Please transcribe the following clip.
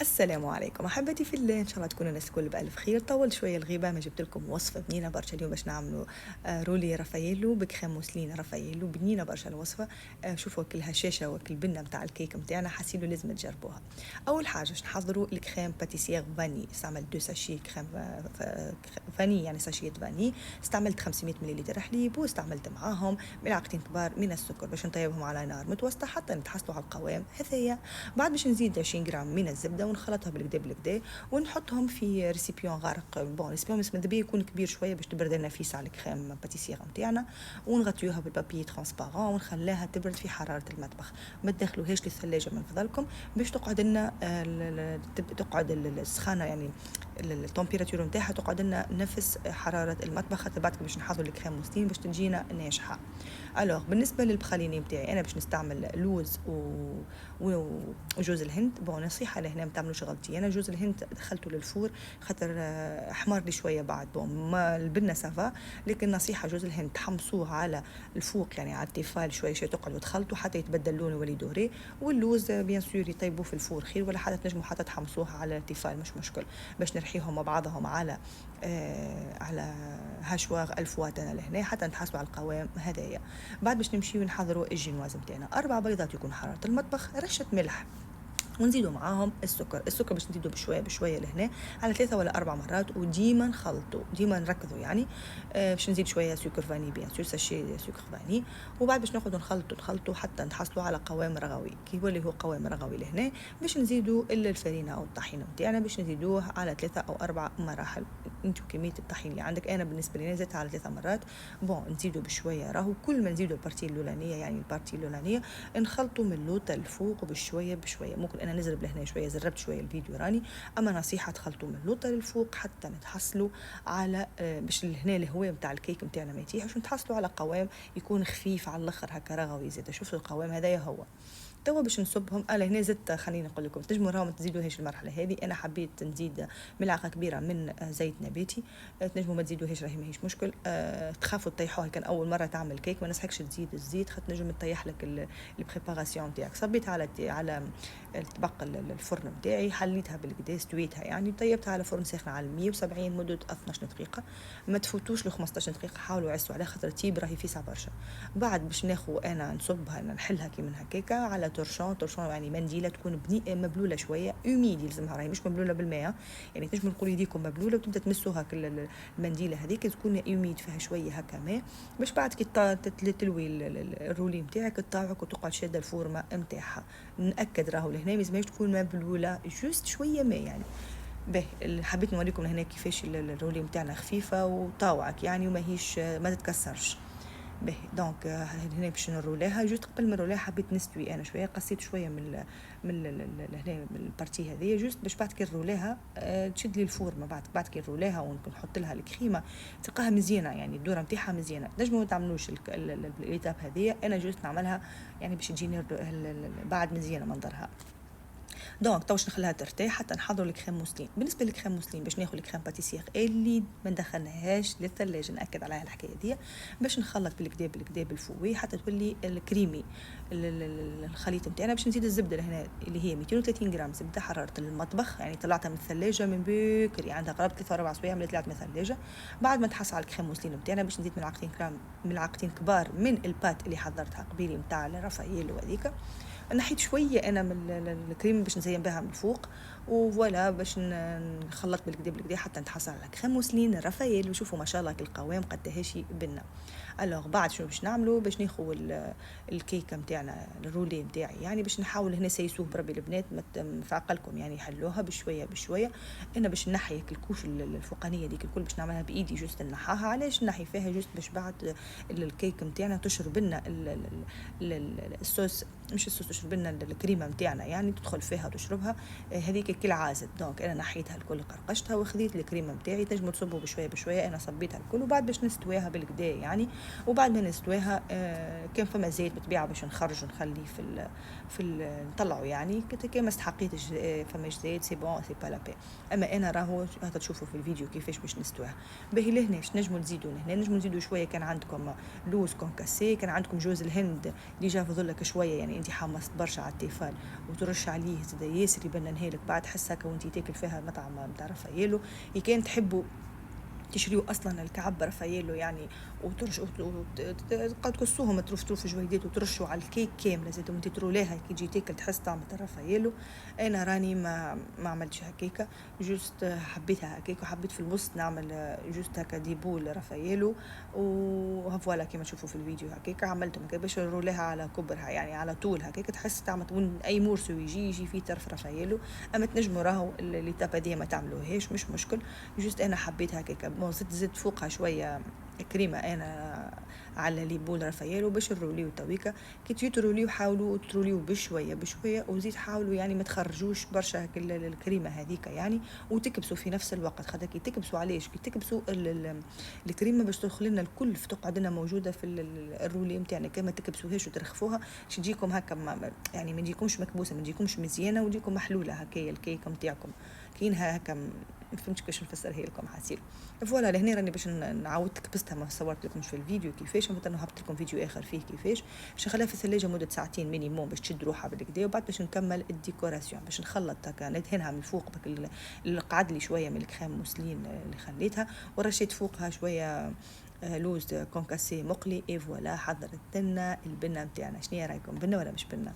السلام عليكم احبتي في الله، ان شاء الله تكونوا الناس الكل بالف خير. طول شويه الغيبه، ما جبت لكم وصفه بنينه برشا اليوم باش نعملوا رولي رافاييلو بكريم موسلين رافاييلو بنينه برشا الوصفه. شوفوا كل هشاشه وكل بنه نتاع الكيك نتاعنا، حاسيلو لازم تجربوها. اول حاجه باش نحضروا الكريم باتيسيير فاني، استعملت دو ساشي كريم فاني، يعني ساشيات فاني. استعملت 500 ملل حليب، واستعملت معاهم ملعقتين كبار من السكر باش نطيبهم على نار متوسطه حتى نتحصلوا على القوام هذايا. بعد باش نزيد 20 جرام من الزبده ونخلطها بالكدا بالكدا، ونحطهم في ريسيبيون غارق. بون ريسيبيون بس ماذا بيا يكون كبير شويه باش تبرد لنا فيه على الكريم باتيسير نتاعنا، ونغطيوها بالبابي ترانسبارون ونخليها تبرد في حراره المطبخ. ما تدخلوهاش للثلاجه من فضلكم، باش تقعد لنا تقعد السخانه، يعني التمبيراتور نتاعها تقعد لنا نفس حراره المطبخ، خاطر بعد باش نحضروا الكريم موسلين باش تجينا ناجحه. الوغ بالنسبه للبخاليني نتاعي انا باش نستعمل لوز وجوز الهند. بون نصيحه لهنا ما تعملوش غلطي، انا جوز الهند دخلته للفور خاطر احمر لي شويه بعد. بون ما البنه سافا، لكن نصيحه جوز الهند تحمصوه على الفوق، يعني على التيفال شويه شويه، تقعدوا تخلطوا حتى يتبدل لونه ويولي دوري. واللوز بيان سور يطيبوه في الفور خير، ولا حتى تنجموا حتى تحمصوها على التيفال مش مشكل، باش نرحيهم مع بعضهم على على هاشواغ الفواتنا لهنا حتى نتحصلوا على القوام هذايا. بعد باش نمشيو نحضروا الجينواز نتاعنا، 4 بيضات يكون حراره المطبخ، رشه ملح، ونزيدوا معاهم السكر باش نزيدوا بشويه بشويه لهنا على 3 ولا 4 مرات، وديما نخلطوا ديما نركزوا يعني. باش نزيد شويه سكر فاني، بيان سور ساشي سكر فاني. وبعد باش ناخذوا نخلطوا حتى نحصلوا على قوام رغوي. كي يولي هو قوام رغوي لهنا باش نزيدوا الفرينه او الطحينه نتاعنا، باش نزيدوه على 3 أو 4 مراحل. انتو كميه الطحين اللي عندك، انا بالنسبه لي زدتها على 3 مرات. بون نزيدوا بشويه، راهو كل ما نزيدوا البارتي الاولانيه، يعني البارتي الاولانيه نخلطوا من اللوطه الفوق بشويه بشويه. ممكن انا نزرب لهنا شويه، زربت شويه الفيديو راني، اما نصيحه تخلطوا من اللوطه للفوق حتى نتحصلوا على باش هنا الهواء نتاع الكيك نتاعنا ما يتيحش، نتحصلوا على قوام يكون خفيف على الاخر هكا رغوي. زيد شوفوا القوام هذايا هو. توا باش نصبهم هنا زدت، خليني نقول لكم تنجموا راهم تزيدوهاش المرحله هذه، انا حبيت نزيد ملعقه كبيره من زيت نباتي. تنجموا ما تزيدوهاش راهي ماهيش مشكل. تخافوا تطيحوها، كان اول مره تعمل كيك ما نصحكش تزيد الزيت، خاطر تنجم تطيح لك البريباراسيون تاعك. صبيتها على الطبق الفرن نتاعي، حليتها بالكدا استويتها، يعني طيبتها على فرن ساخن على 170 مده 12 دقيقه. ما تفوتوش ل 15 دقيقه، حاولوا عسوا عليها خاطر تيب راهي فيسع برشا. بعد باش ناخذ انا نصبها نحلها كي من هكاكا على تورشون يعني منديله تكون مبلوله شويه اوميدي، لازمها راهي مش مبلوله بالماء. يعني تنجموا تقولوا يديكم مبلوله وتبدا تمسوها المنديله هذيك تكون اوميد فيها شويه هكا ماء، باش بعد كي تلوي الرولي نتاعك تطاوعك وتقعد شاده الفورمه نتاعها. ناكد راهو لهنا مازمهاش تكون مبلوله، جوست شويه ماء يعني. به حبيت نوريكم هنا كيفاش الرولي نتاعنا خفيفه وطاوعك يعني، وماهيش ما تتكسرش. به دونك هنا باش نرولاها. جوست قبل ما نرولاها حبيت نستوي انا شويه، قصيت شويه هنا من البارتي هذه، جوست باش بعد كي نرولاها تشد لي الفورمه. بعد كي نرولاها ونحط لها الكريمه تلقاها مزيانه، يعني الدوره نتاعها مزيانه. نجموا ما تعملوش الايتاب هذه، انا جوست نعملها يعني باش تجيني بعد مزيانه منظرها. دونك توش نخليها ترتاح حتى نحضروا الكريم موسلين. بالنسبه للكريم موسلين باش ناخذ الكريم باتيسير اللي ما ندخلناهاش للثلاجه، ناكد عليها الحكايه دي، باش نخلط بالكدا بالفوي حتى تولي الكريمي الخليط نتاعنا. باش نزيد الزبده لهنا اللي هي 230 غرام زبده حراره المطبخ، يعني طلعتها من الثلاجه من بكري، عندها قرابه 3 4 سوايع من طلعت من الثلاجه. بعد ما تحصل على الكريم موسلين نتاعنا باش نزيد ملعقتين كبار من البات اللي حضرتها قبيلي نتاع الرافاييل وهذيك. نحيت شويه انا من الكريم باش نزين بها من الفوق، وفوالا باش نخلط بالكدا حتى نتحصل على كريم موسلين رافاييل. وشوفوا ما شاء الله القوام قداهاش بنا. الوغ بعد شنو باش نعملوا؟ باش ناخذ الكيكه نتاعنا الرولي نتاعي، يعني باش نحاول هنا سيسوه بربي البنات في عقلكم، يعني يحلوها بشويه بشويه. انا باش نحي الكوش الفوقانيه ديك الكل باش نعملها بايدي، جوست نحاها. علاش نحي فيها؟ جوست باش بعد الكيك نتاعنا تشرب لنا الصوص، مش الصوص، تشرب لنا الكريمه نتاعنا، يعني تدخل فيها وتشربها هذيك كل عازت. دونك انا نحيتها الكل، قرقشتها وخذيت الكريمه نتاعي. تنجموا تصبوا بشويه بشويه، انا صبيتها الكل. وبعد باش نستويها بالكدا يعني. وبعد ما نستويها كان فما زيت بالطبيعه باش نخرج ونخليه نطلعه، يعني كان ما استحقيتش فما زيت سي بون سي با لا بي. اما انا راهو هذا تشوفوا في الفيديو كيفاش باش نستويها. باهي لهناش نجموا نزيدوا هنا، نجموا نزيدوا شويه كان عندكم لوز كونكاسي، كان عندكم جوز الهند اللي جا فضلك شويه، يعني انت حمصت برشا على التيفال وترش عليه زاد ياسر يبننها لك بعد تحس هكا وانت تاكل فيها مطعم نتاع رافاييلو. كان تحبوا تشريوا اصلا الكعب رافاييلو يعني، وترش تبقى تقصوهم تروف جويدات وترشوا على الكيك كامله زيتوا وانت ترولاها كي تجي تاكل تحس طعم الرافاييلو. انا راني ما عملتش هكاكا، جوست حبيتها هكاك، وحبيت في الوسط نعمل جوست هكا ديبول رافاييلو وفوالا كيما تشوفوا في الفيديو هكاك عملتهم هكا باش نرولاها على كبرها يعني على طول هكاك تحس طعم وين اي مورسو يجي فيه طرف رافاييلو. اما تنجموا راهو اللي تابا دي ما تعملوهاش مش مشكل، جوست انا حبيت هكاك. بون زدت فوقها شويه كريمه انا على لي بول رافاييلو باش نروليو تويكا. كي تجي تروليو حاولوا تروليو بشويه بشويه، وزيد حاولوا يعني ما تخرجوش برشا هك الكريمه هذيك يعني، وتكبسوا في نفس الوقت. خاطر كي تكبسوا علاش كي تكبسوا الكريمه باش تدخل لنا الكل في تقعد لنا موجوده في الرولي نتاعنا. كما تكبسوهاش وترخفوها باش تجيكم هكا يعني ما تجيكمش مكبوسه، ما تجيكمش مزيانه، وتجيكم محلوله هكايا الكيك نتاعكم كاينها هكا. ما فهمتش كيفاش نفسرها لكم حاسيل. فوالا لهنا راني باش نعاود كبستها، ما صورت لكمش في الفيديو كيفاش، مثلا هبط لكم فيديو اخر فيه كيفاش باش نخليها في الثلاجه مده ساعتين مينيموم باش تشد روحها بالكدا. وبعد باش نكمل الديكوراسيون باش نخلط هكا ندهنها من فوق اللي قعد لي شويه من الكريم موسلين اللي خليتها، ورشيت فوقها شويه لوز كونكاسي مقلي. اي فوالا حضرت لنا البنه نتاعنا. شنو رايكم، بنه ولا مش بنه؟